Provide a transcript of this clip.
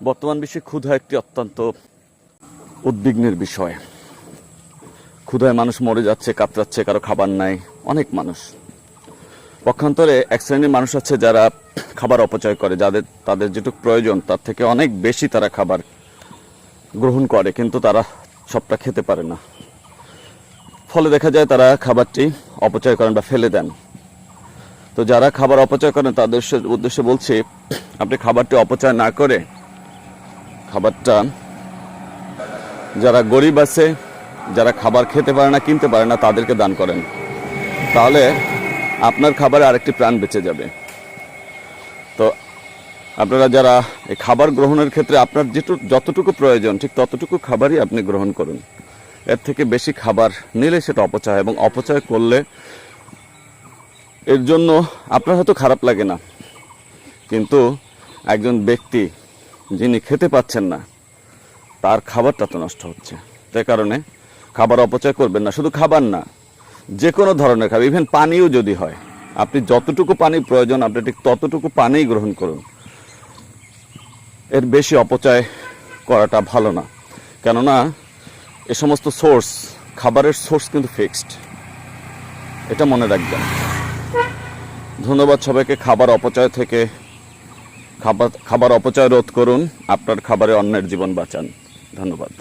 বর্তমান বিশ্বে ক্ষুধা একটি অত্যন্ত উদ্বিগ্নের বিষয়। ক্ষুধায় মানুষ মরে যাচ্ছে, কাতরাচ্ছে, কারো খাবার নাই, অনেক মানুষ। পক্ষান্তরে এক শ্রেণীর মানুষ আছে যারা খাবার অপচয় করে, তাদের যেটুকু প্রয়োজন তার থেকে অনেক বেশি তারা খাবার গ্রহণ করে, কিন্তু তারা সবটা খেতে পারে না। ফলে দেখা যায় তারা খাবারটি অপচয় করেন বা ফেলে দেন। তো যারা খাবার অপচয় করেন তাদের উদ্দেশ্যে বলছি, আপনি খাবারটি অপচয় না করে খাবারটা যারা গরিব আছে, যারা খাবার খেতে পারে না, কিনতে পারে না, তাদেরকে দান করেন। তাহলে আপনার খাবারে আরেকটি প্রাণ বেঁচে যাবে। তো আপনারা যারা এই খাবার গ্রহণের ক্ষেত্রে আপনার যতটুকু প্রয়োজন ঠিক ততটুকু খাবারই আপনি গ্রহণ করুন। এর থেকে বেশি খাবার নিলে সেটা অপচয়, এবং অপচয় করলে এর জন্য আপনার হয়তো খারাপ লাগে না, কিন্তু একজন ব্যক্তি যিনি খেতে পাচ্ছেন না তার খাবারটা তো নষ্ট হচ্ছে। তাই কারণে খাবার অপচয় করবেন না। শুধু খাবার না, যে কোনো ধরনের খাবার, ইভেন পানিও যদি হয়, আপনি যতটুকু পানি প্রয়োজন আপনি ঠিক ততটুকু পানিই গ্রহণ করুন। এর বেশি অপচয় করাটা ভালো না, কেননা এ সমস্ত খাবারের সোর্স কিন্তু ফিক্সড, এটা মনে রাখবেন। ধন্যবাদ সবাইকে। খাবার অপচয় থেকে খাবার অপচয় রোধ করুন, আপনার খাবারে অন্যের জীবন বাঁচান। ধন্যবাদ।